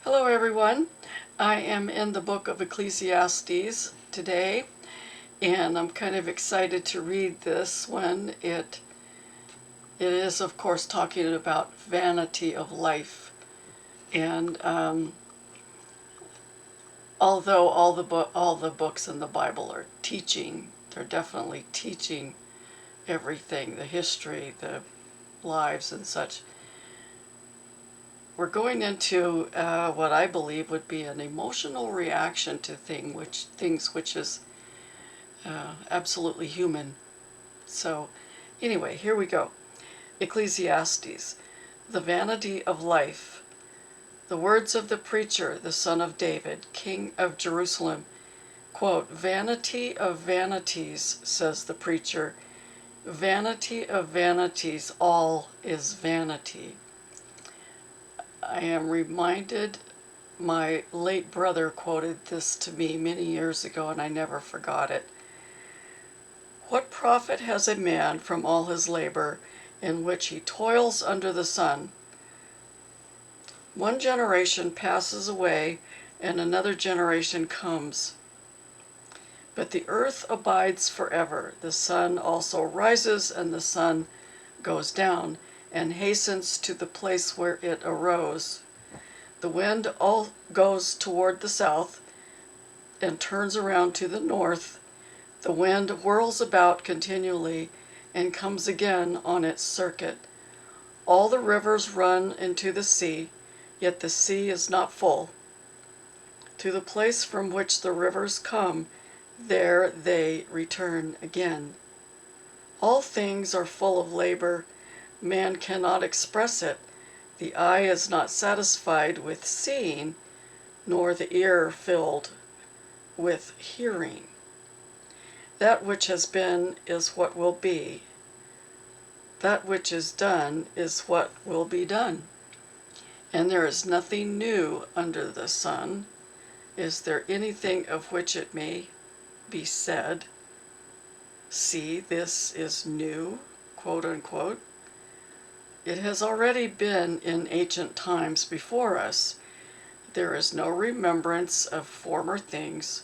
Hello everyone. I am in the Book of Ecclesiastes today, and I'm kind of excited to read this one. It is, of course, talking about vanity of life, and although all the books in the Bible are teaching, they're definitely teaching everything, the history, the lives, and such. We're going into what I believe would be an emotional reaction to things which is absolutely human. So anyway, here we go. Ecclesiastes, the vanity of life. The words of the preacher, the son of David, king of Jerusalem. Quote, "Vanity of vanities," says the preacher. "Vanity of vanities, all is vanity." I am reminded, my late brother quoted this to me many years ago, and I never forgot it. "What profit has a man from all his labor, in which he toils under the sun? One generation passes away, and another generation comes. But the earth abides forever. The sun also rises, and the sun goes down, and hastens to the place where it arose. The wind all goes toward the south, and turns around to the north. The wind whirls about continually, and comes again on its circuit. All the rivers run into the sea, yet the sea is not full. To the place from which the rivers come, there they return again. All things are full of labor. Man cannot express it. The eye is not satisfied with seeing, nor the ear filled with hearing. That which has been is what will be. That which is done is what will be done. And there is nothing new under the sun. Is there anything of which it may be said, 'See, this is new,' quote unquote? It has already been in ancient times before us. There is no remembrance of former things,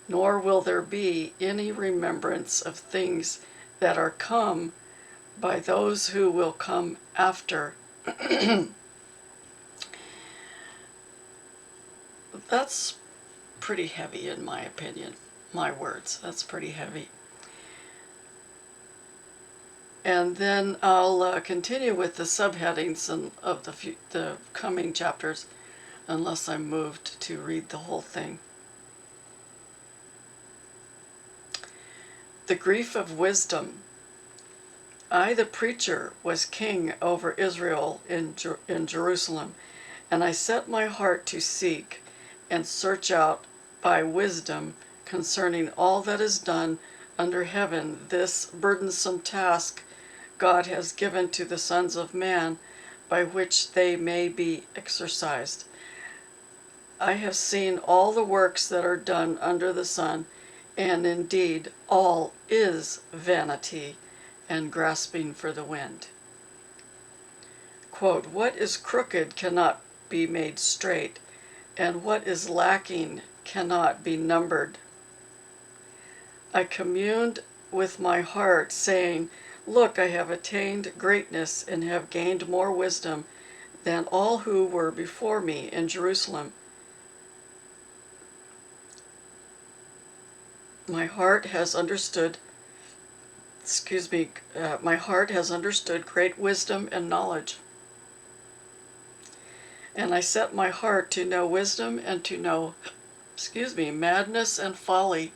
nor will there be any remembrance of things that are come by those who will come after." That's pretty heavy in my opinion. My words, that's pretty heavy. And then I'll continue with the subheadings of the coming chapters, unless I'm moved to read the whole thing. The grief of wisdom. I, the preacher, was king over Israel in Jerusalem, and I set my heart to seek and search out by wisdom concerning all that is done under heaven, this burdensome task God has given to the sons of man, by which they may be exercised. I have seen all the works that are done under the sun, and indeed all is vanity and grasping for the wind. Quote, "What is crooked cannot be made straight, and what is lacking cannot be numbered. I communed with my heart, saying, Look, I have attained greatness and have gained more wisdom than all who were before me in Jerusalem. My heart has understood great wisdom and knowledge. And I set my heart to know wisdom and to know, madness and folly.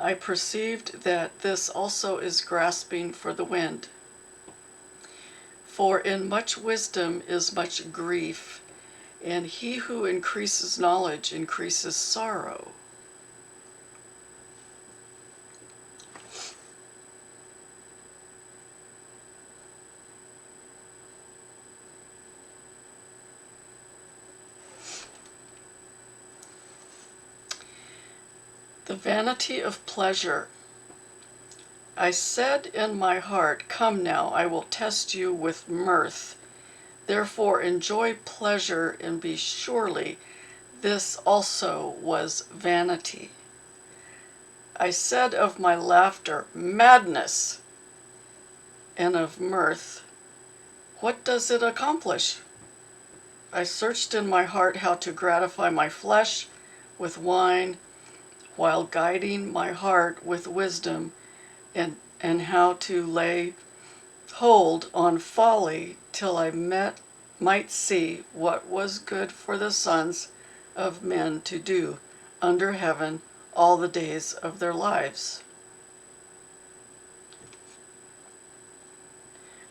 I perceived that this also is grasping for the wind. For in much wisdom is much grief, and he who increases knowledge increases sorrow." The vanity of pleasure. I said in my heart, "Come now, I will test you with mirth. Therefore enjoy pleasure and be surely this also was vanity. I said of my laughter, madness, and of mirth, what does it accomplish? I searched in my heart how to gratify my flesh with wine, while guiding my heart with wisdom, and how to lay hold on folly till I might see what was good for the sons of men to do under heaven all the days of their lives.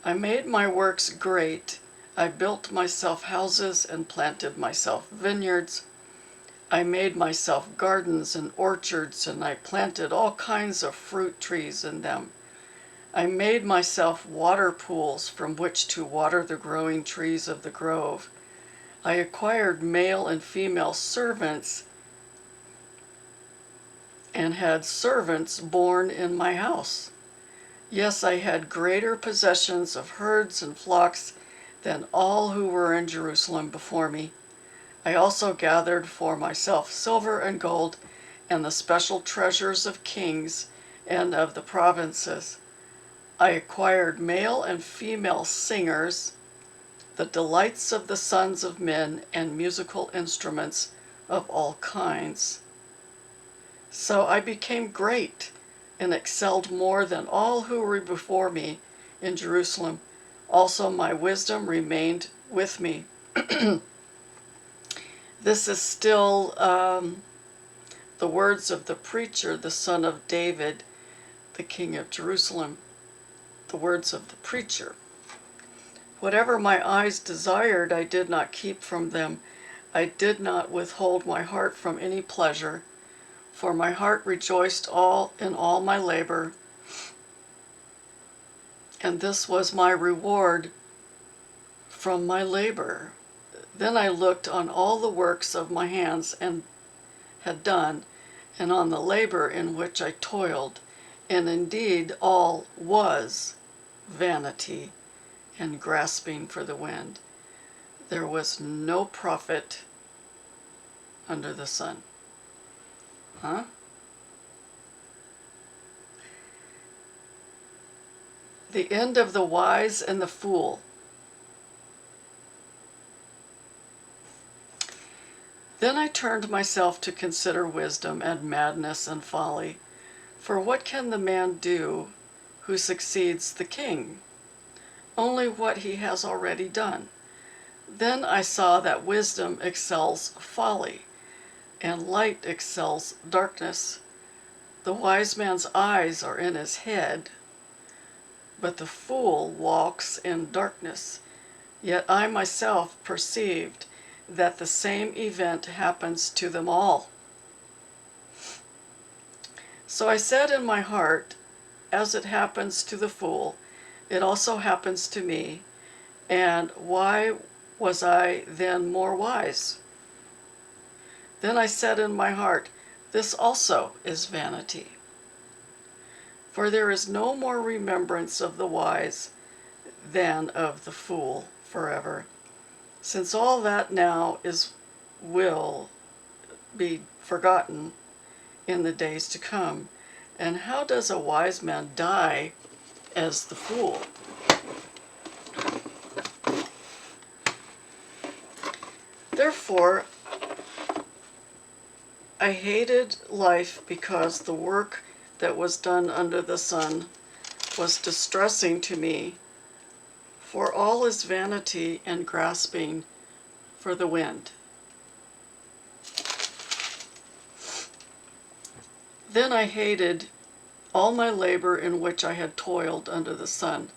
I made my works great. I built myself houses and planted myself vineyards. I made myself gardens and orchards, and I planted all kinds of fruit trees in them. I made myself water pools from which to water the growing trees of the grove. I acquired male and female servants and had servants born in my house. Yes, I had greater possessions of herds and flocks than all who were in Jerusalem before me. I also gathered for myself silver and gold and the special treasures of kings and of the provinces. I acquired male and female singers, the delights of the sons of men, and musical instruments of all kinds. So I became great and excelled more than all who were before me in Jerusalem. Also my wisdom remained with me. This is still the words of the preacher, the son of David, the king of Jerusalem. The words of the preacher. Whatever my eyes desired, I did not keep from them. I did not withhold my heart from any pleasure, for my heart rejoiced in all my labor, and this was my reward from my labor. Then I looked on all the works of my hands and had done, and on the labor in which I toiled, and indeed all was vanity and grasping for the wind. There was no profit under the sun. Huh? The end of the wise and the fool. Then I turned myself to consider wisdom and madness and folly. For what can the man do who succeeds the king? Only what he has already done. Then I saw that wisdom excels folly, and light excels darkness. The wise man's eyes are in his head, but the fool walks in darkness. Yet I myself perceived that the same event happens to them all. So I said in my heart, as it happens to the fool, it also happens to me. And why was I then more wise? Then I said in my heart, this also is vanity. For there is no more remembrance of the wise than of the fool forever, since all that now will be forgotten in the days to come. And how does a wise man die as the fool? Therefore, I hated life because the work that was done under the sun was distressing to me, for all is vanity and grasping for the wind. Then I hated all my labor in which I had toiled under the sun,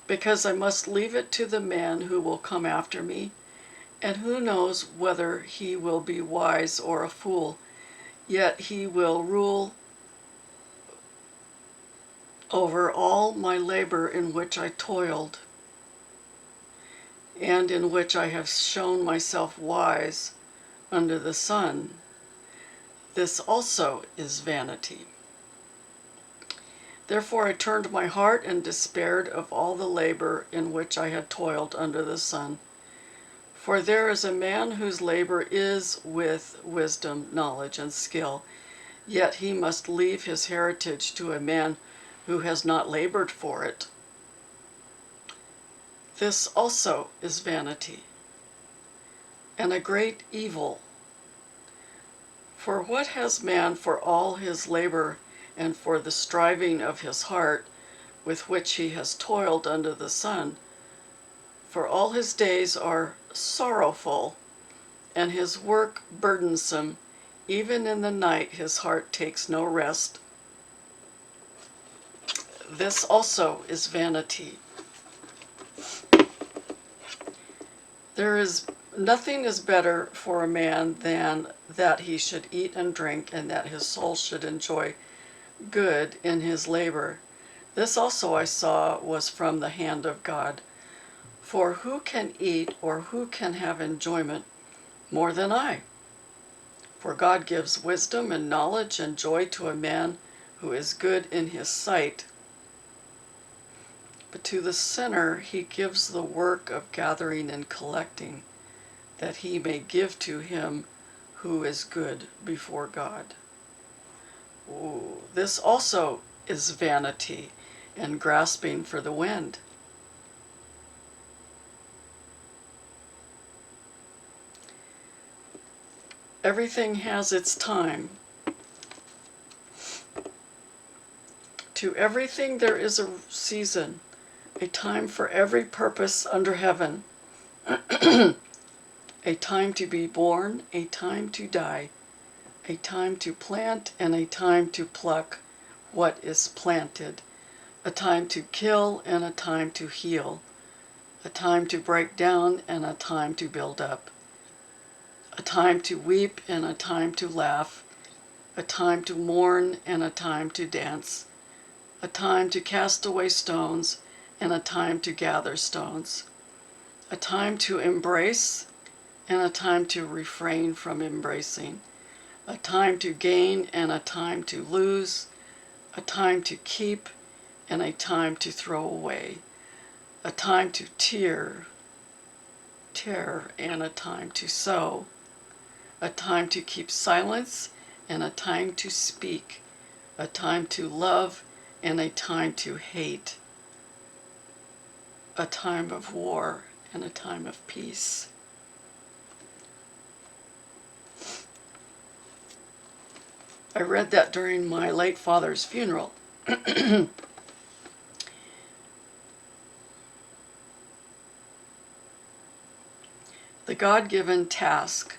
because I must leave it to the man who will come after me, and who knows whether he will be wise or a fool, yet he will rule over all my labor in which I toiled, and in which I have shown myself wise under the sun. This also is vanity. Therefore I turned my heart and despaired of all the labor in which I had toiled under the sun. For there is a man whose labor is with wisdom, knowledge, and skill, yet he must leave his heritage to a man who has not labored for it. This also is vanity, and a great evil. For what has man for all his labor and for the striving of his heart, with which he has toiled under the sun? For all his days are sorrowful, and his work burdensome. Even in the night his heart takes no rest. This also is vanity. Nothing is better for a man than that he should eat and drink, and that his soul should enjoy good in his labor. This also I saw was from the hand of God. For who can eat or who can have enjoyment more than I? For God gives wisdom and knowledge and joy to a man who is good in his sight. But to the sinner he gives the work of gathering and collecting, that he may give to him who is good before God. Ooh, this also is vanity and grasping for the wind. Everything has its time. To everything there is a season, a time for every purpose under heaven, a time to be born, a time to die, a time to plant and a time to pluck what is planted, a time to kill and a time to heal, a time to break down and a time to build up, a time to weep and a time to laugh, a time to mourn and a time to dance, a time to cast away stones and a time to gather stones, a time to embrace and a time to refrain from embracing, a time to gain and a time to lose, a time to keep and a time to throw away, a time to tear and a time to sow, a time to keep silence and a time to speak, a time to love and a time to hate, a time of war and a time of peace. I read that during my late father's funeral. The God-given task.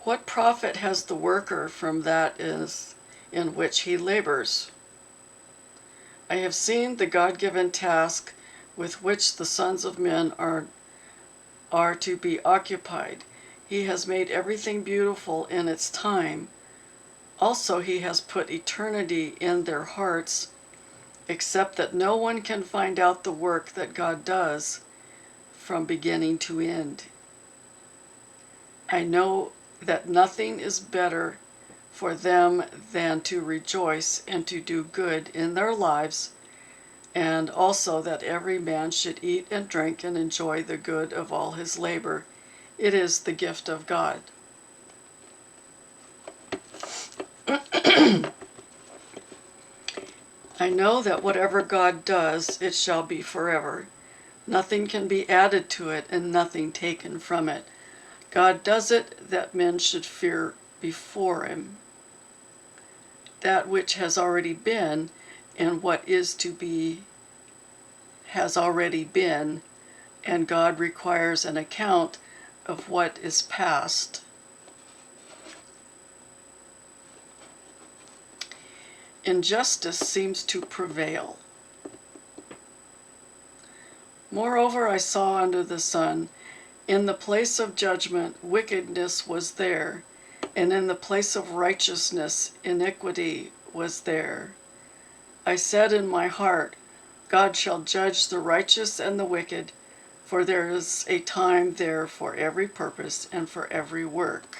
What profit has the worker from that is in which he labors? I have seen the God-given task with which the sons of men are to be occupied. He has made everything beautiful in its time. Also, he has put eternity in their hearts, except that no one can find out the work that God does from beginning to end. I know that nothing is better for them than to rejoice and to do good in their lives, and also that every man should eat and drink and enjoy the good of all his labor. It is the gift of God. I know that whatever God does, it shall be forever. Nothing can be added to it and nothing taken from it. God does it that men should fear before him. That which has already been and what is to be has already been, and God requires an account of what is past. Injustice seems to prevail. Moreover, I saw under the sun, in the place of judgment, wickedness was there, and in the place of righteousness, iniquity was there. I said in my heart, God shall judge the righteous and the wicked, for there is a time there for every purpose and for every work.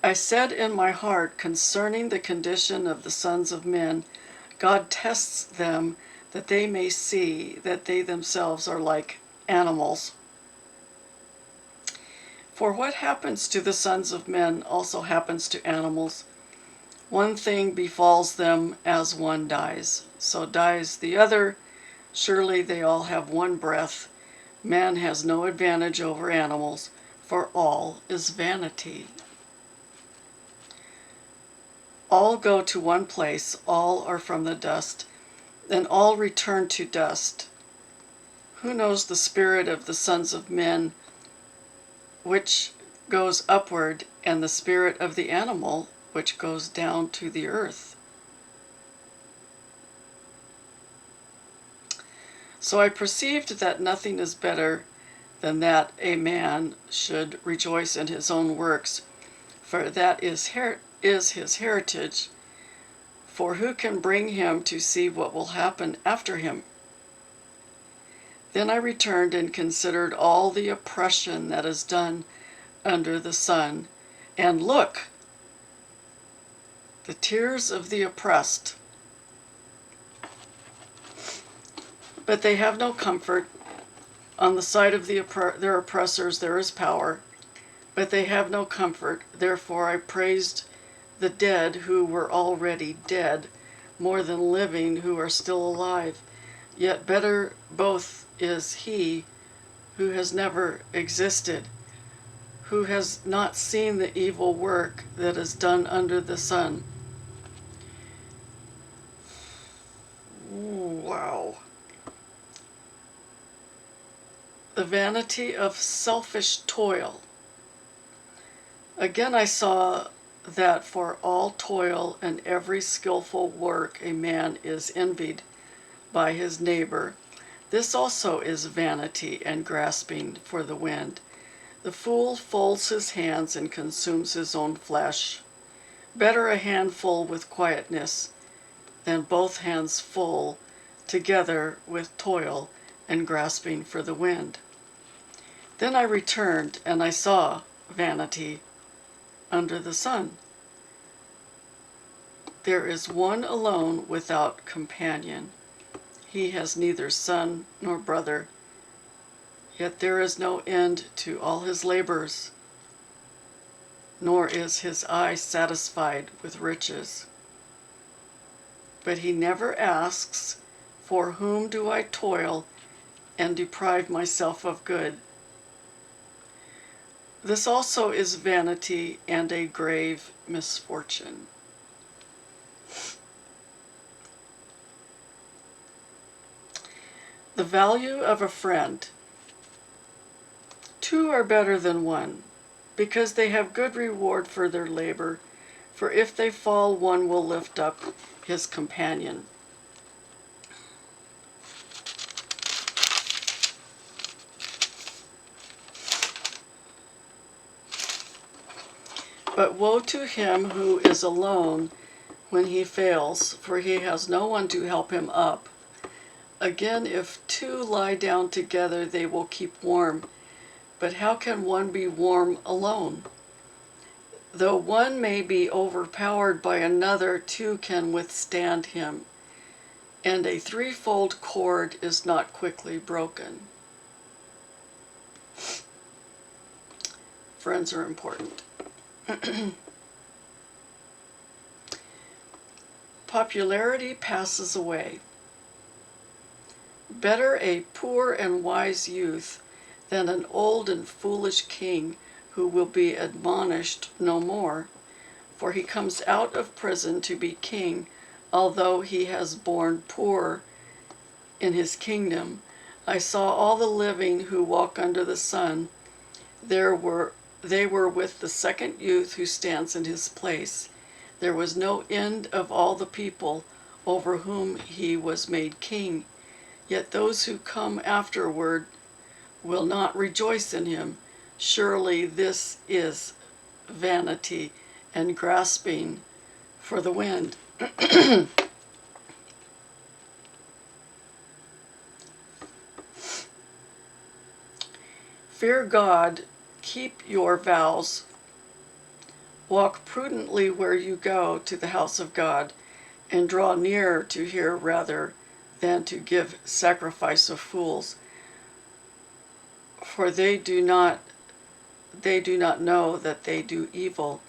I said in my heart concerning the condition of the sons of men, God tests them that they may see that they themselves are like animals. For what happens to the sons of men also happens to animals. One thing befalls them as one dies, so dies the other. Surely they all have one breath. Man has no advantage over animals, for all is vanity. All go to one place, all are from the dust, and all return to dust. Who knows the spirit of the sons of men, which goes upward, and the spirit of the animal, which goes down to the earth? So I perceived that nothing is better than that a man should rejoice in his own works, for that is his heritage. For who can bring him to see what will happen after him? Then I returned and considered all the oppression that is done under the sun, and look, the tears of the oppressed. But they have no comfort. On the side of their oppressors there is power, but they have no comfort. Therefore I praised the dead who were already dead, more than living who are still alive. Yet better both is he who has never existed, who has not seen the evil work that is done under the sun. Wow. The vanity of selfish toil. Again I saw that for all toil and every skillful work a man is envied by his neighbor. This also is vanity and grasping for the wind. The fool folds his hands and consumes his own flesh. Better a handful with quietness than both hands full together with toil and grasping for the wind. Then I returned, and I saw vanity under the sun. There is one alone without companion. He has neither son nor brother, yet there is no end to all his labors, nor is his eye satisfied with riches. But he never asks, for whom do I toil and deprive myself of good? This also is vanity and a grave misfortune. The value of a friend. Two are better than one, because they have good reward for their labor. For if they fall, one will lift up his companion. But woe to him who is alone when he fails, for he has no one to help him up. Again, if two lie down together, they will keep warm. But how can one be warm alone? Though one may be overpowered by another, two can withstand him, and a threefold cord is not quickly broken. Friends are important. Popularity passes away. Better a poor and wise youth than an old and foolish king who will be admonished no more. For he comes out of prison to be king, although he has born poor in his kingdom. I saw all the living who walk under the sun. They were with the second youth who stands in his place. There was no end of all the people over whom he was made king. Yet those who come afterward will not rejoice in him. Surely this is vanity and grasping for the wind. Fear God, keep your vows. Walk prudently where you go to the house of God, and draw near to hear rather than to give sacrifice of fools, for they do not know that they do evil.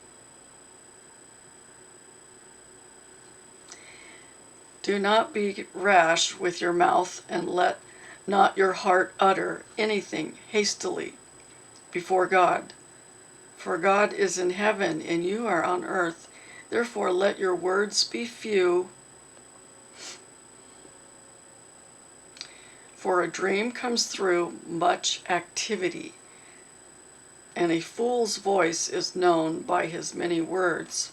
Do not be rash with your mouth, and let not your heart utter anything hastily before God. For God is in heaven, and you are on earth. Therefore let your words be few. For a dream comes through much activity, and a fool's voice is known by his many words.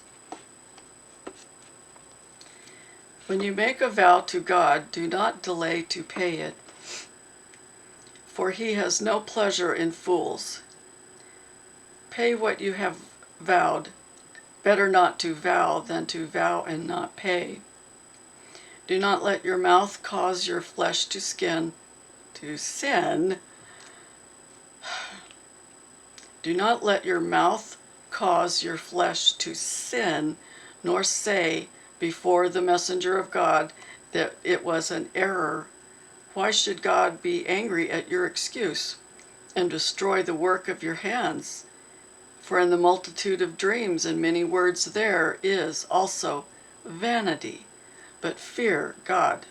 When you make a vow to God, do not delay to pay it, for he has no pleasure in fools. Pay what you have vowed. Better not to vow than to vow and not pay. Do not let your mouth cause your flesh to sin. Do not let your mouth cause your flesh to sin, nor say before the messenger of God that it was an error. Why should God be angry at your excuse and destroy the work of your hands? For in the multitude of dreams and many words there is also vanity. But fear God.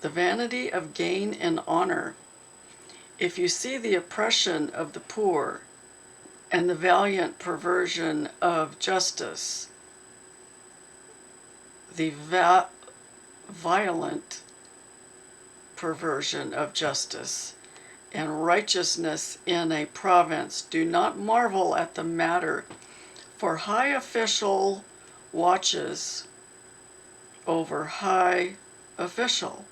The vanity of gain and honor. If you see the oppression of the poor and the valiant perversion of justice, the violent perversion of justice and righteousness in a province, do not marvel at the matter, for high official watches over high official,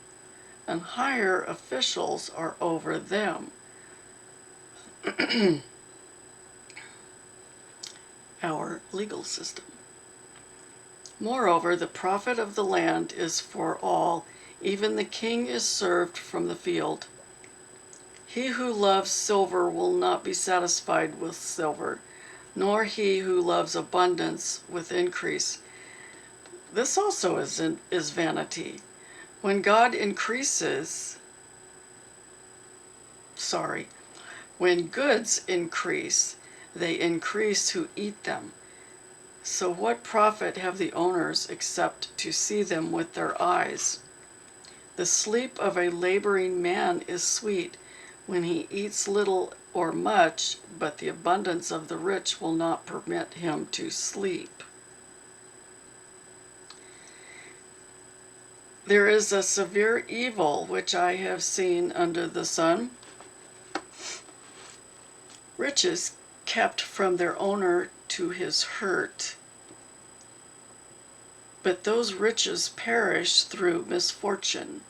and higher officials are over them. Our legal system. Moreover, the profit of the land is for all, even the king is served from the field. He who loves silver will not be satisfied with silver, nor he who loves abundance with increase. This also is vanity. When God increases, when goods increase, they increase who eat them. So what profit have the owners except to see them with their eyes? The sleep of a laboring man is sweet when he eats little or much, but the abundance of the rich will not permit him to sleep. There is a severe evil which I have seen under the sun. Riches kept from their owner to his hurt, but those riches perish through misfortune.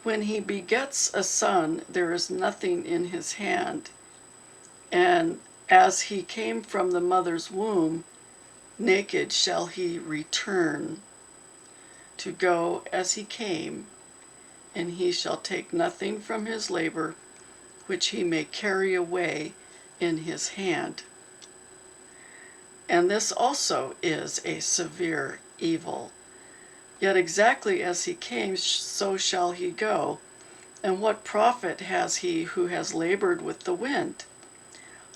When he begets a son, there is nothing in his hand, and as he came from the mother's womb, naked shall he return to go as he came, and he shall take nothing from his labor which he may carry away in his hand. And this also is a severe evil. Yet exactly as he came, so shall he go. And what profit has he who has labored with the wind?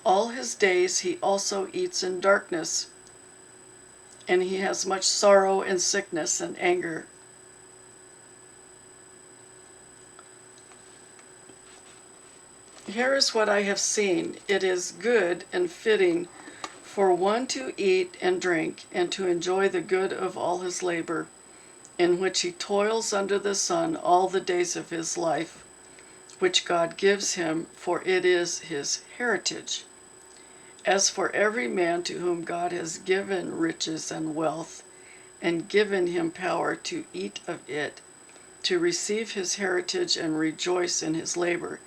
All his days he also eats in darkness, and he has much sorrow and sickness and anger. Here is what I have seen. It is good and fitting for one to eat and drink, and to enjoy the good of all his labor, in which he toils under the sun all the days of his life, which God gives him, for it is his heritage. As for every man to whom God has given riches and wealth, and given him power to eat of it, to receive his heritage and rejoice in his labor,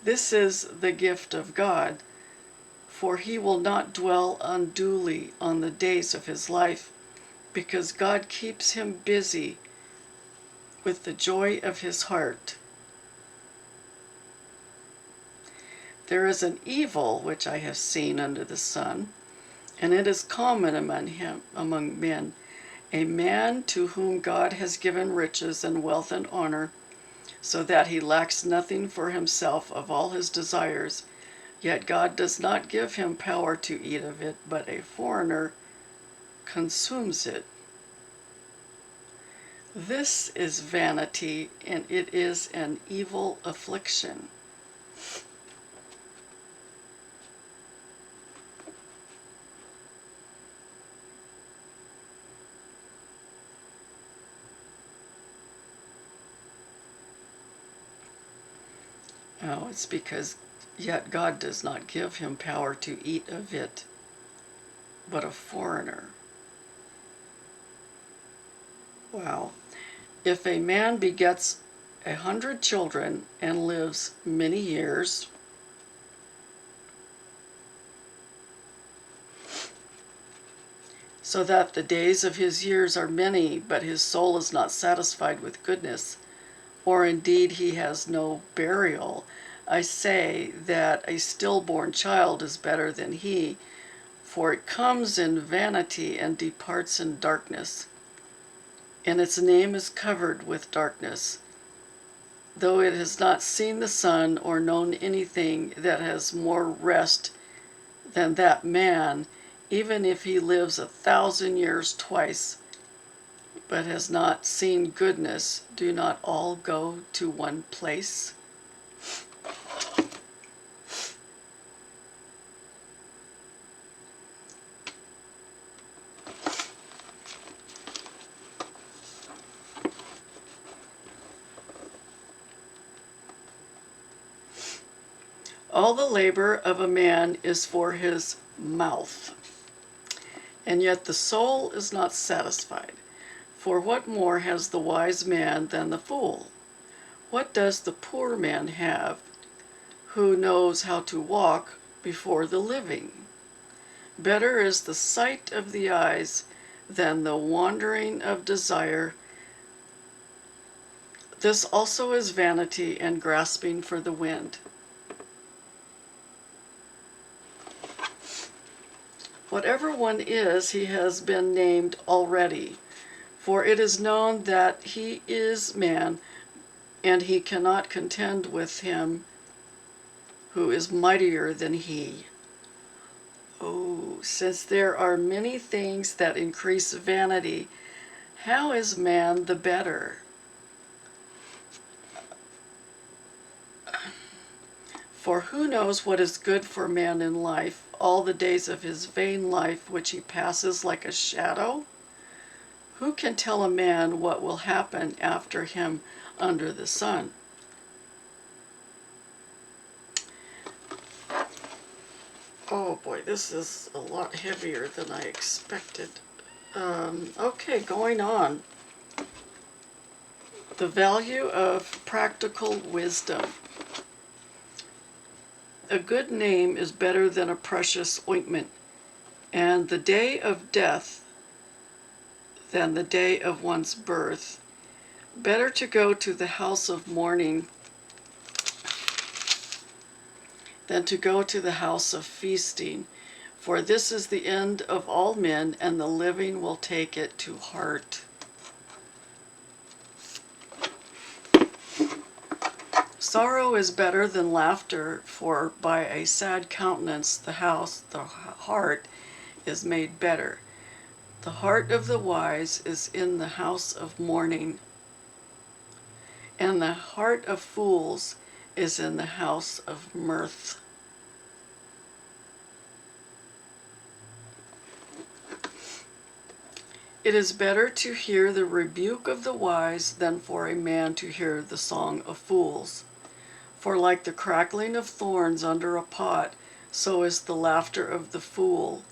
this is the gift of God, for he will not dwell unduly on the days of his life, because God keeps him busy with the joy of his heart. There is an evil which I have seen under the sun, and it is common among men, A man to whom God has given riches and wealth and honor, so that he lacks nothing for himself of all his desires, yet God does not give him power to eat of it, but a foreigner consumes it. This is vanity, and it is an evil affliction. Oh, it's because yet God does not give him power to eat of it, but a foreigner. Wow. If a man begets 100 children and lives many years, so that the days of his years are many, but his soul is not satisfied with goodness, or indeed he has no burial, I say that a stillborn child is better than he, for it comes in vanity and departs in darkness, and its name is covered with darkness. Though it has not seen the sun or known anything that has more rest than that man, even if he lives 1,000 years twice, but has not seen goodness, do not all go to one place? All the labor of a man is for his mouth, and yet the soul is not satisfied. For what more has the wise man than the fool? What does the poor man have who knows how to walk before the living? Better is the sight of the eyes than the wandering of desire. This also is vanity and grasping for the wind. Whatever one is, he has been named already, for it is known that he is man, and he cannot contend with him who is mightier than he. Oh, since there are many things that increase vanity, how is man the better? For who knows what is good for man in life, all the days of his vain life which he passes like a shadow? Who can tell a man what will happen after him under the sun? Oh boy, this is a lot heavier than I expected. Okay, going on. The value of practical wisdom. A good name is better than a precious ointment, and the day of death than the day of one's birth. Better to go to the house of mourning than to go to the house of feasting, for this is the end of all men, and the living will take it to heart. Sorrow is better than laughter, for by a sad countenance the heart is made better. The heart of the wise is in the house of mourning, and the heart of fools is in the house of mirth. It is better to hear the rebuke of the wise than for a man to hear the song of fools. For like the crackling of thorns under a pot, so is the laughter of the fool.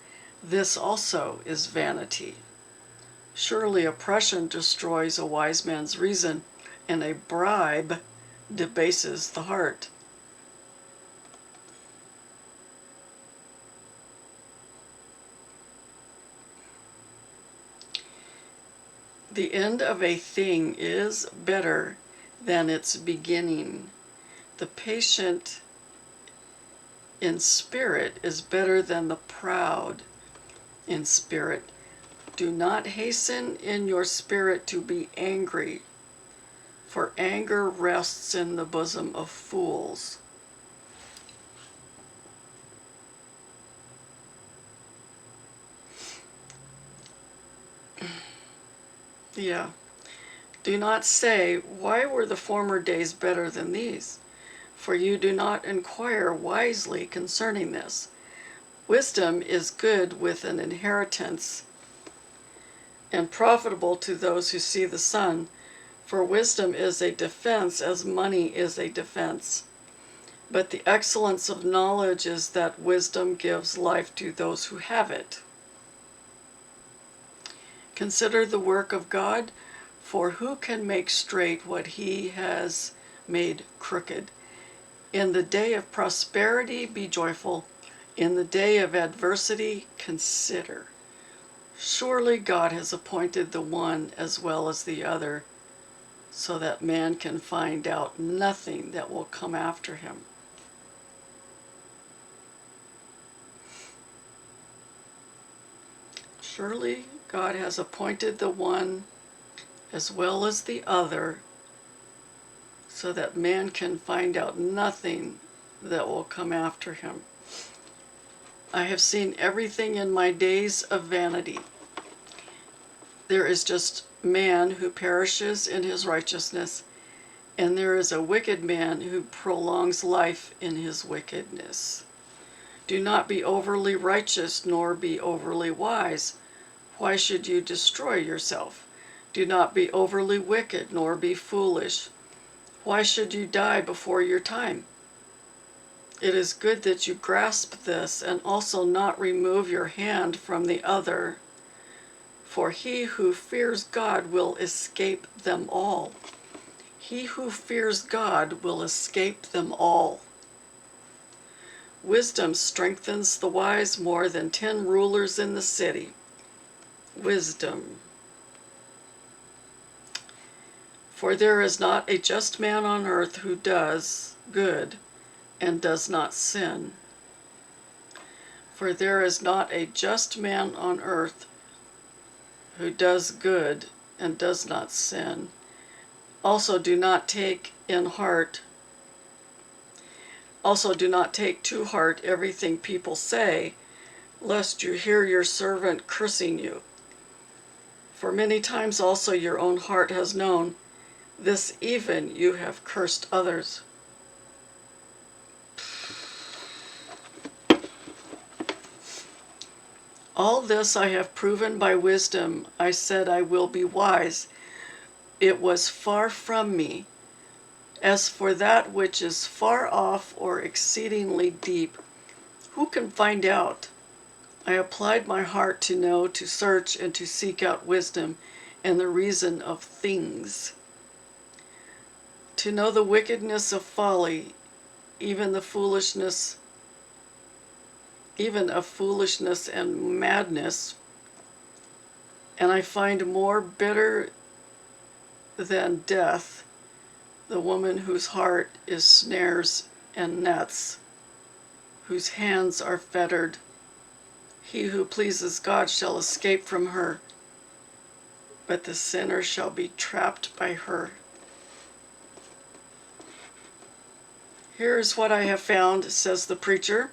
This also is vanity. Surely oppression destroys a wise man's reason, and a bribe debases the heart. The end of a thing is better than its beginning. The patient in spirit is better than the proud in spirit. Do not hasten in your spirit to be angry, for anger rests in the bosom of fools. Yeah. Do not say, why were the former days better than these? For you do not inquire wisely concerning this. Wisdom is good with an inheritance and profitable to those who see the sun, for wisdom is a defense as money is a defense. But the excellence of knowledge is that wisdom gives life to those who have it. Consider the work of God, for who can make straight what he has made crooked? In the day of prosperity be joyful, in the day of adversity consider. Surely God has appointed the one as well as the other, so that man can find out nothing that will come after him. Surely God has appointed the one as well as the other, so that man can find out nothing that will come after him. I have seen everything in my days of vanity. There is just man who perishes in his righteousness, and there is a wicked man who prolongs life in his wickedness. Do not be overly righteous, nor be overly wise. Why should you destroy yourself? Do not be overly wicked, nor be foolish. Why should you die before your time? It is good that you grasp this, and also not remove your hand from the other. For he who fears God will escape them all. He who fears God will escape them all. Wisdom strengthens the wise more than 10 rulers in the city. Wisdom. For there is not a just man on earth who does good and does not sin. For there is not a just man on earth who does good and does not sin. Also do not take to heart everything people say, lest you hear your servant cursing you. For many times also your own heart has known, this even you have cursed others. All this I have proven by wisdom. I said I will be wise. It was far from me. As for that which is far off or exceedingly deep, who can find out? I applied my heart to know, to search, and to seek out wisdom and the reason of things. To know the wickedness of folly, even of foolishness and madness, and I find more bitter than death the woman whose heart is snares and nets, whose hands are fettered. He who pleases God shall escape from her, but the sinner shall be trapped by her. Here is what I have found, says the preacher,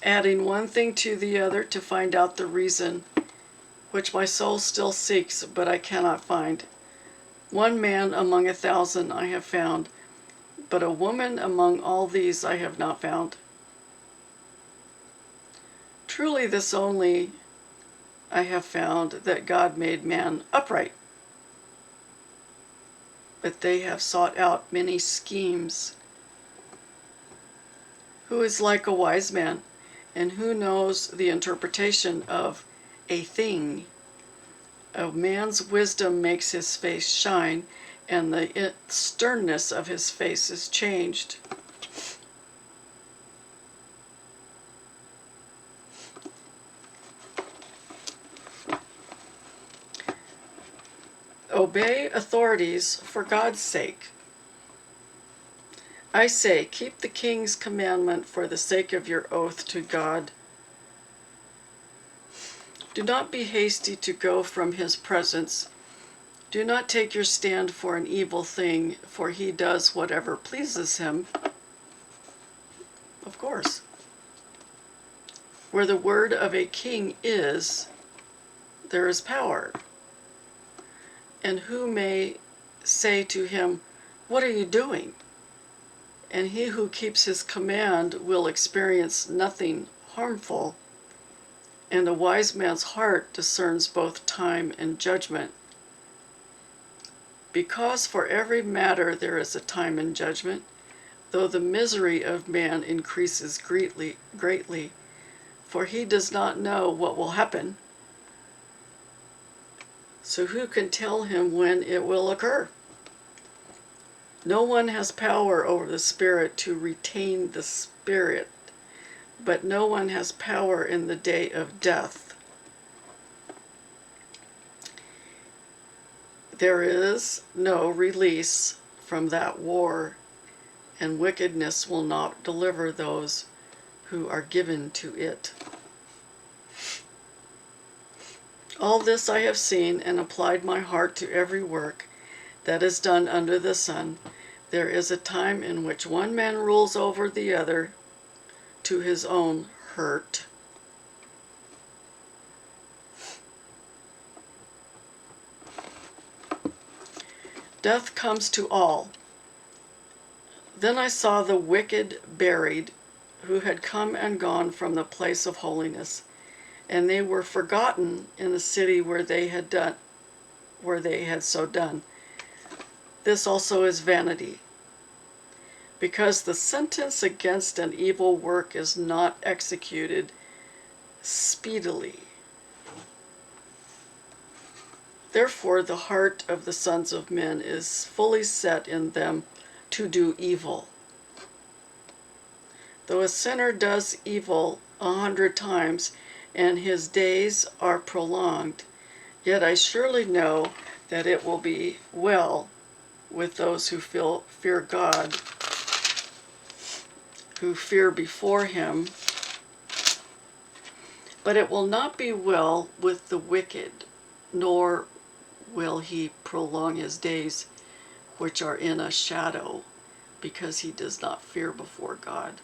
adding one thing to the other to find out the reason, which my soul still seeks, but I cannot find. One man among 1,000 I have found, but a woman among all these I have not found. Truly this only I have found, that God made man upright, but they have sought out many schemes. Who is like a wise man, and who knows the interpretation of a thing? A man's wisdom makes his face shine, and the sternness of his face is changed. Obey authorities for God's sake. I say, keep the king's commandment for the sake of your oath to God. Do not be hasty to go from his presence. Do not take your stand for an evil thing, for he does whatever pleases him. Of course. Where the word of a king is, there is power. And who may say to him, "What are you doing?" And he who keeps his command will experience nothing harmful. And a wise man's heart discerns both time and judgment. Because for every matter there is a time and judgment, though the misery of man increases greatly, for he does not know what will happen. So who can tell him when it will occur? No one has power over the spirit to retain the spirit, but no one has power in the day of death. There is no release from that war, and wickedness will not deliver those who are given to it. All this I have seen and applied my heart to every work that is done under the sun. There is a time in which one man rules over the other to his own hurt. Death comes to all. Then I saw the wicked buried, who had come and gone from the place of holiness, and they were forgotten in the city where they had so done. This also is vanity, because the sentence against an evil work is not executed speedily. Therefore the heart of the sons of men is fully set in them to do evil. Though a sinner does evil 100 times, and his days are prolonged, yet I surely know that it will be well with those who fear God, who fear before him, but it will not be well with the wicked, nor will he prolong his days, which are in a shadow, because he does not fear before God.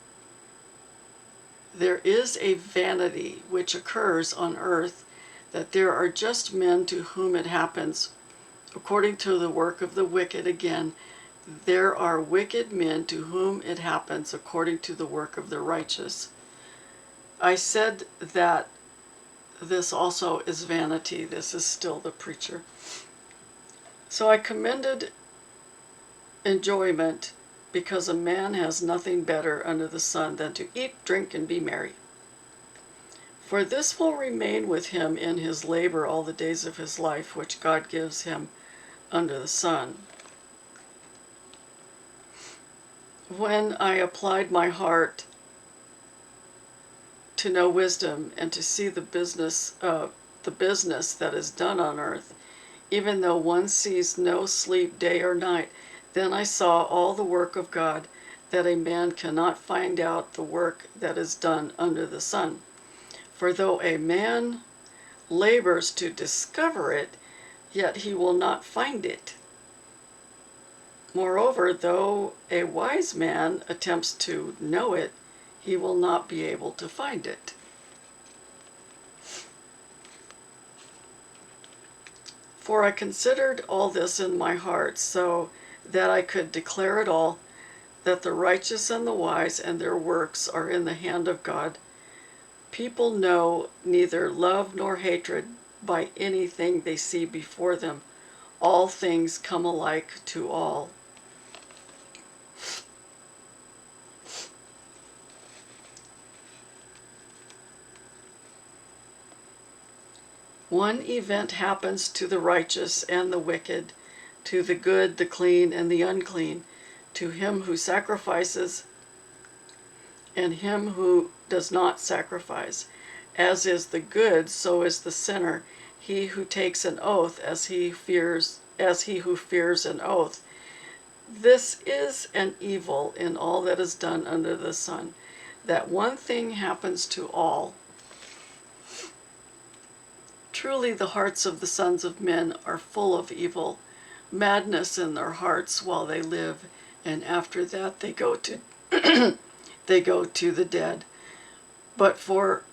There is a vanity which occurs on earth, that there are just men to whom it happens according to the work of the wicked. Again, there are wicked men to whom it happens according to the work of the righteous. I said that this also is vanity. This is still the preacher. So I commended enjoyment, because a man has nothing better under the sun than to eat, drink, and be merry. For this will remain with him in his labor all the days of his life, which God gives him under the sun. When I applied my heart to know wisdom and to see the business that is done on earth, even though one sees no sleep day or night, then I saw all the work of God, that a man cannot find out the work that is done under the sun. For though a man labors to discover it, yet he will not find it. Moreover, though a wise man attempts to know it, he will not be able to find it. For I considered all this in my heart, so that I could declare it all, that the righteous and the wise and their works are in the hand of God. People know neither love nor hatred by anything they see before them. All things come alike to all. One event happens to the righteous and the wicked, to the good, the clean, and the unclean, to him who sacrifices and him who does not sacrifice. As is the good, so is the sinner. He who takes an oath, as he who fears an oath. This is an evil in all that is done under the sun, that one thing happens to all. Truly the hearts of the sons of men are full of evil, madness in their hearts while they live, and after that they go to they go to the dead. But for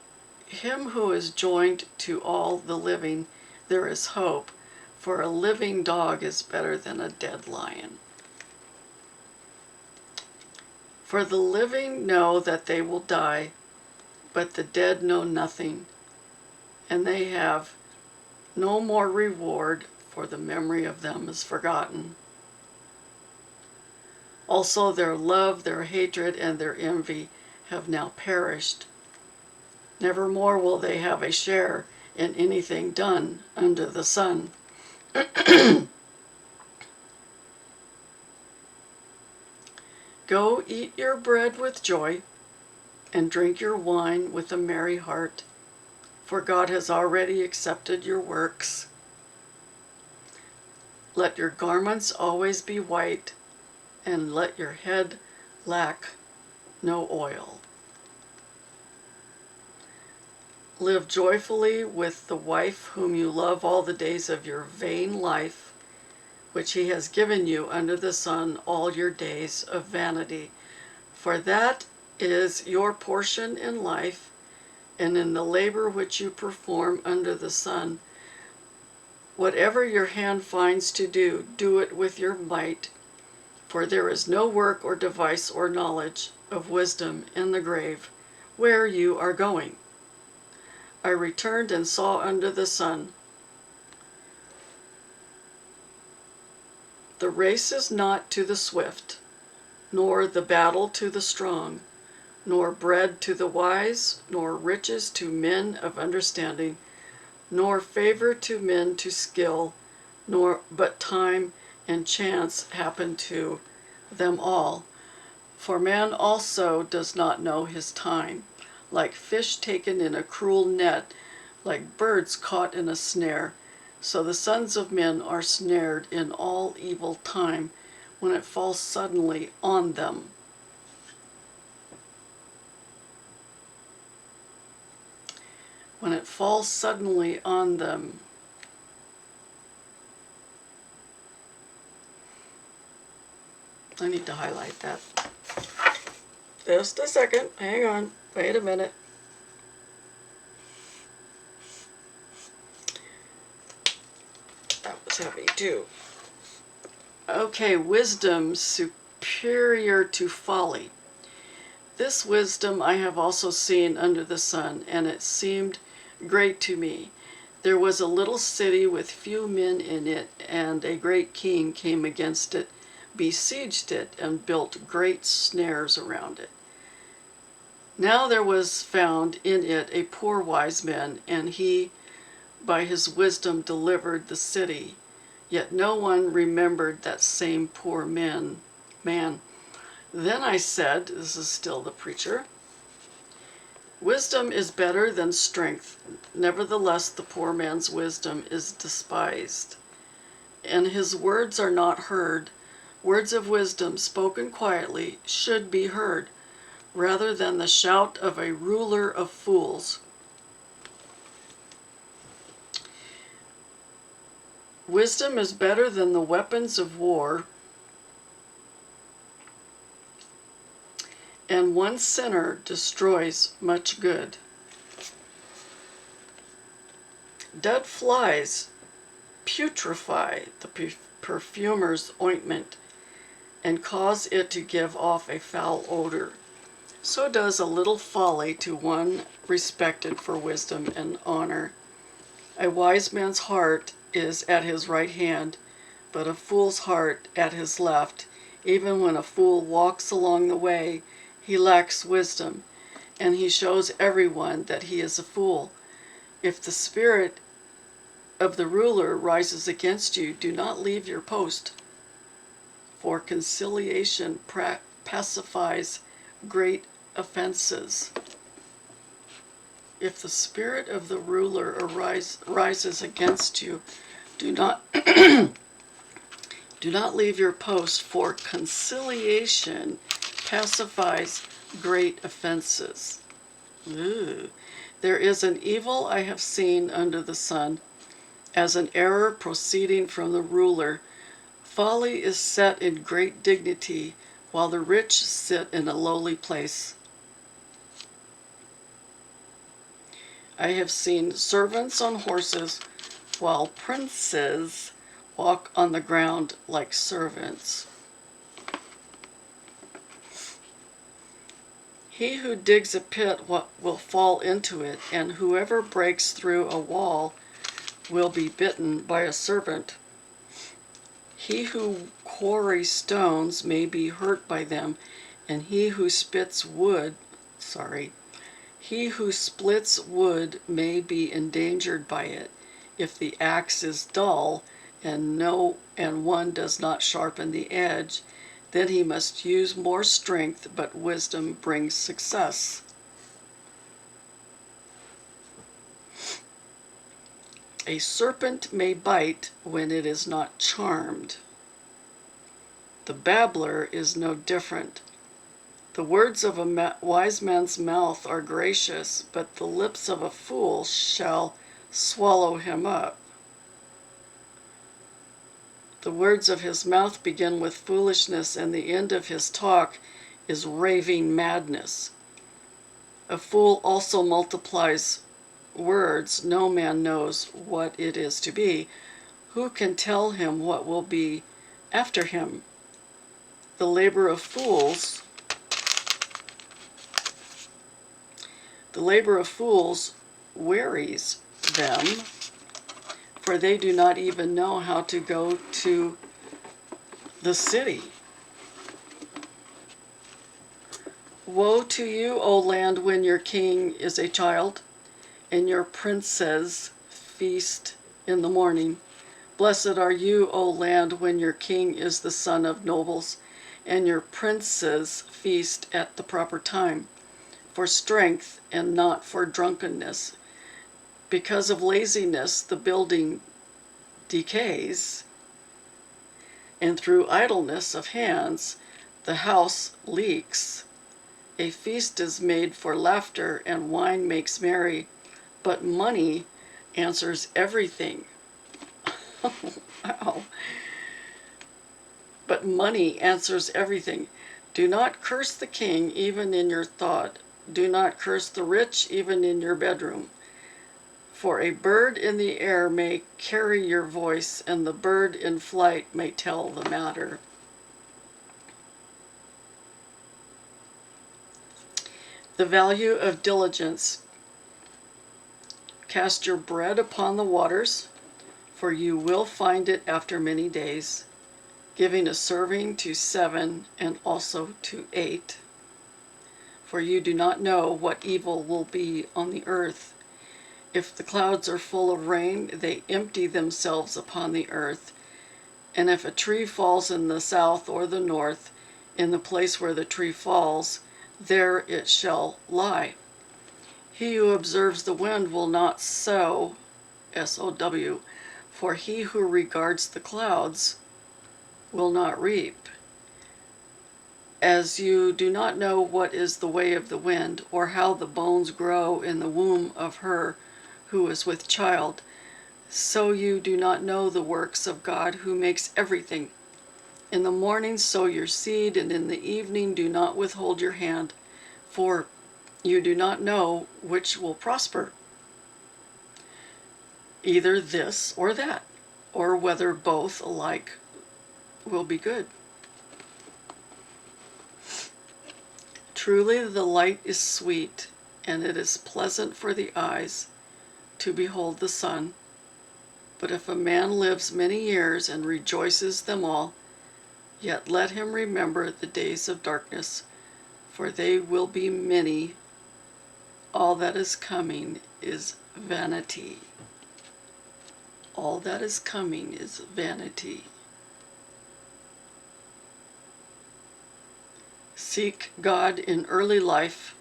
him who is joined to all the living, there is hope, for a living dog is better than a dead lion. For the living know that they will die, but the dead know nothing, and they have no more reward, for the memory of them is forgotten. Also their love, their hatred, and their envy have now perished. Nevermore will they have a share in anything done under the sun. Go eat your bread with joy, and drink your wine with a merry heart, for God has already accepted your works. Let your garments always be white, and let your head lack no oil. Live joyfully with the wife whom you love all the days of your vain life, which he has given you under the sun all your days of vanity. For that is your portion in life, and in the labor which you perform under the sun. Whatever your hand finds to do, do it with your might, for there is no work or device or knowledge of wisdom in the grave, where you are going. I returned and saw under the sun. The race is not to the swift, nor the battle to the strong, nor bread to the wise, nor riches to men of understanding, nor favor to men to skill, but time and chance happen to them all. For man also does not know his time, like fish taken in a cruel net, like birds caught in a snare. So the sons of men are snared in all evil time, when it falls suddenly on them. When it falls suddenly on them. I need to highlight that. Just a second. Hang on. Wait a minute. That was heavy too. Okay, wisdom superior to folly. This wisdom I have also seen under the sun, and it seemed great to me. There was a little city with few men in it, and a great king came against it, besieged it, and built great snares around it. Now there was found in it a poor wise man, and he by his wisdom delivered the city. Yet no one remembered that same poor man. Then I said, this is still the preacher, wisdom is better than strength. Nevertheless, the poor man's wisdom is despised, and his words are not heard. Words of wisdom spoken quietly should be heard, rather than the shout of a ruler of fools. Wisdom is better than the weapons of war, and one sinner destroys much good. Dead flies putrefy the perfumer's ointment and cause it to give off a foul odor. So does a little folly to one respected for wisdom and honor. A wise man's heart is at his right hand, but a fool's heart at his left. Even when a fool walks along the way, he lacks wisdom, and he shows everyone that he is a fool. If the spirit of the ruler rises against you, do not leave your post, for conciliation pacifies great offenses. If the spirit of the ruler rises against you, do not do not leave your post, for conciliation pacifies great offenses. Ooh. There is an evil I have seen under the sun, as an error proceeding from the ruler. Folly is set in great dignity, while the rich sit in a lowly place. I have seen servants on horses, while princes walk on the ground like servants. He who digs a pit will fall into it, and whoever breaks through a wall will be bitten by a serpent. He who quarries stones may be hurt by them, and he who splits wood may be endangered by it. If the axe is dull and one does not sharpen the edge, then he must use more strength, but wisdom brings success. A serpent may bite when it is not charmed. The babbler is no different. The words of a wise man's mouth are gracious, but the lips of a fool shall swallow him up. The words of his mouth begin with foolishness, and the end of his talk is raving madness. A fool also multiplies words. No man knows what it is to be. Who can tell him what will be after him? The labor of fools wearies them, for they do not even know how to go to the city. Woe to you, O land, when your king is a child, and your princes feast in the morning. Blessed are you, O land, when your king is the son of nobles, and your princes feast at the proper time, for strength and not for drunkenness. Because of laziness, the building decays, and through idleness of hands, the house leaks. A feast is made for laughter, and wine makes merry, but money answers everything. Wow. But money answers everything. Do not curse the king even in your thought. Do not curse the rich even in your bedroom. For a bird in the air may carry your voice, and the bird in flight may tell the matter. The value of diligence. Cast your bread upon the waters, for you will find it after many days, giving a serving to 7 and also to 8. For you do not know what evil will be on the earth. If the clouds are full of rain, they empty themselves upon the earth. And if a tree falls in the south or the north, in the place where the tree falls, there it shall lie. He who observes the wind will not sow, S-O-W, for he who regards the clouds will not reap. As you do not know what is the way of the wind, or how the bones grow in the womb of her who is with child, so you do not know the works of God who makes everything. In the morning sow your seed, and in the evening do not withhold your hand, for you do not know which will prosper, either this or that, or whether both alike will be good. Truly the light is sweet, and it is pleasant for the eyes to behold the sun. But if a man lives many years and rejoices them all, yet let him remember the days of darkness, for they will be many. All that is coming is vanity. All that is coming is vanity. Seek God in early life.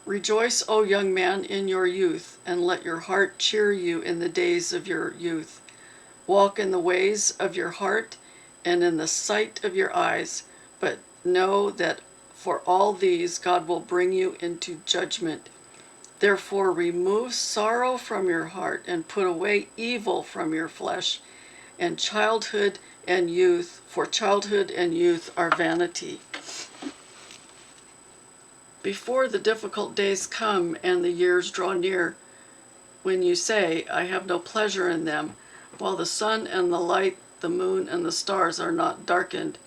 Rejoice, O young man, in your youth, and let your heart cheer you in the days of your youth. Walk in the ways of your heart and in the sight of your eyes, but know that For all these God will bring you into judgment. Therefore remove sorrow from your heart and put away evil from your flesh, and childhood and youth, for childhood and youth are vanity. Before the difficult days come and the years draw near, when you say, I have no pleasure in them, while the sun and the light, the moon and the stars are not darkened,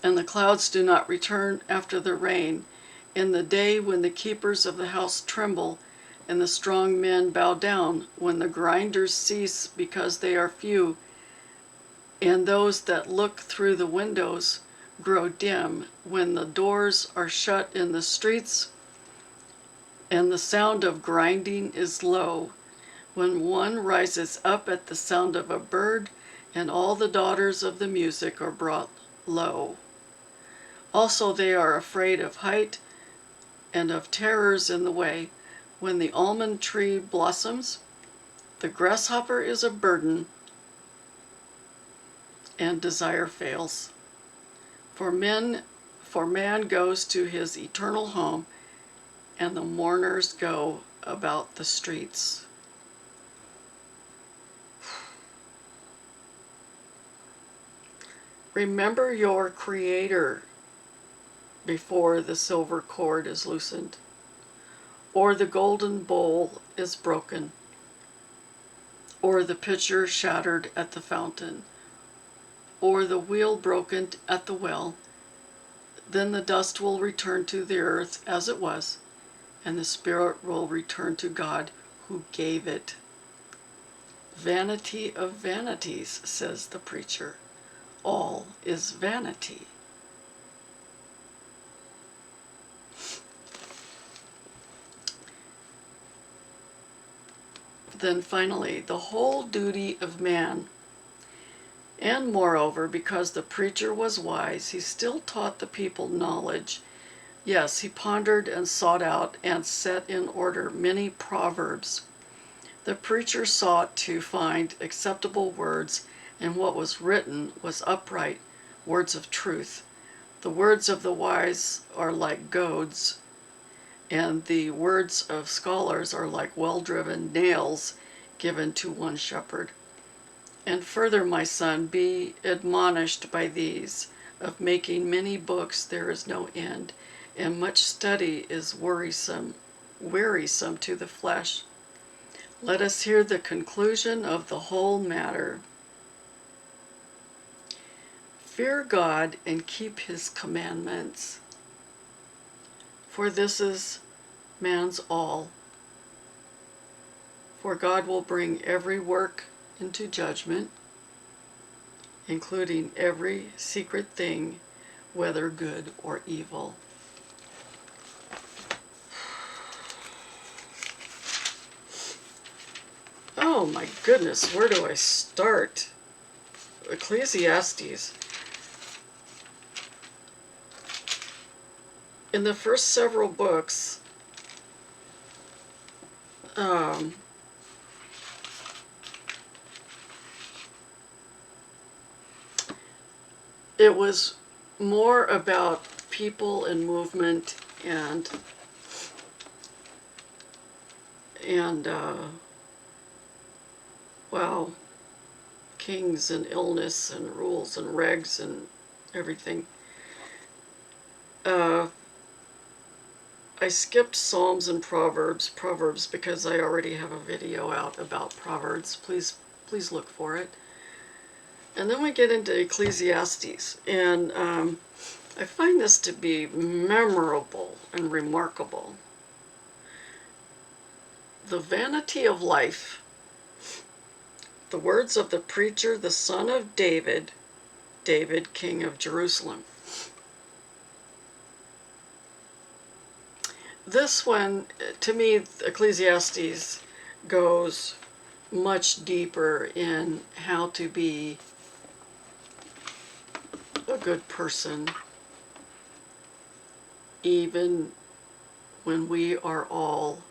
and the clouds do not return after the rain, in the day when the keepers of the house tremble, and the strong men bow down, when the grinders cease because they are few, and those that look through the windows grow dim, when the doors are shut in the streets, and the sound of grinding is low, when one rises up at the sound of a bird, and all the daughters of the music are brought low. Also they are afraid of height and of terrors in the way, when the almond tree blossoms, the grasshopper is a burden, and desire fails. For man goes to his eternal home, and the mourners go about the streets. Remember your Creator before the silver cord is loosened, or the golden bowl is broken, or the pitcher shattered at the fountain, or the wheel broken at the well. Then the dust will return to the earth as it was, and the spirit will return to God who gave it. Vanity of vanities, says the preacher. All is vanity. Then finally, the whole duty of man. And moreover, because the preacher was wise, he still taught the people knowledge. Yes, he pondered and sought out and set in order many proverbs. The preacher sought to find acceptable words, and what was written was upright, words of truth. The words of the wise are like goads, and the words of scholars are like well-driven nails given to one shepherd. And further, my son, be admonished by these. Of making many books there is no end, and much study is wearisome to the flesh. Let us hear the conclusion of the whole matter. Fear God and keep his commandments, for this is man's all. For God will bring every work into judgment, including every secret thing, whether good or evil. Oh my goodness, where do I start? Ecclesiastes. In the first several books, it was more about people and movement and wow, kings and illness and rules and regs and everything. I skipped Psalms and Proverbs because I already have a video out about Proverbs. Please look for it. And then we get into Ecclesiastes, and I find this to be memorable and remarkable. The vanity of life, the words of the preacher, the son of David, king of Jerusalem. This one, to me, Ecclesiastes goes much deeper in how to be a good person, even when we are all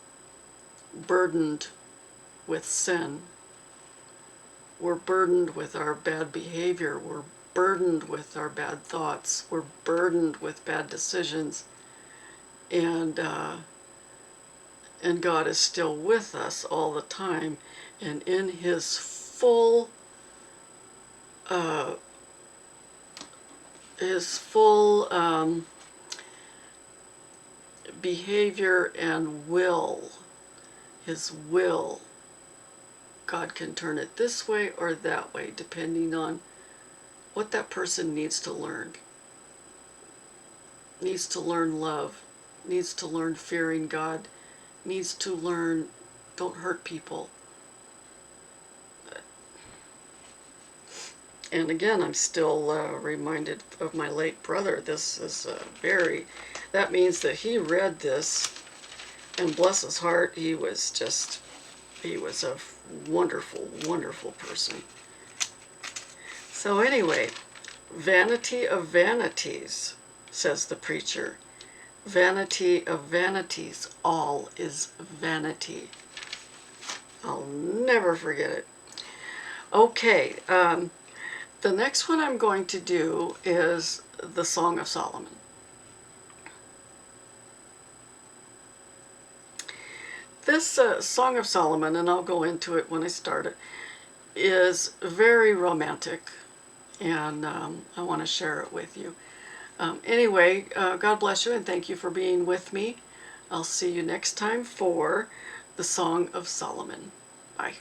burdened with sin. We're burdened with our bad behavior. We're burdened with our bad thoughts. We're burdened with bad decisions. and God is still with us all the time, and in His full uh, behavior and will, His will, God can turn it this way or that way, depending on what that person needs to learn. Needs to learn love, needs to learn fearing God, needs to learn don't hurt people. And again, I'm still reminded of my late brother. This is that means that he read this, and bless his heart, he was a wonderful, wonderful person. So anyway, vanity of vanities, says the preacher. Vanity of vanities, all is vanity. I'll never forget it. Okay, the next one I'm going to do is the Song of Solomon. This Song of Solomon, and I'll go into it when I start it, is very romantic, and I want to share it with you. Anyway, God bless you, and thank you for being with me. I'll see you next time for the Song of Solomon. Bye.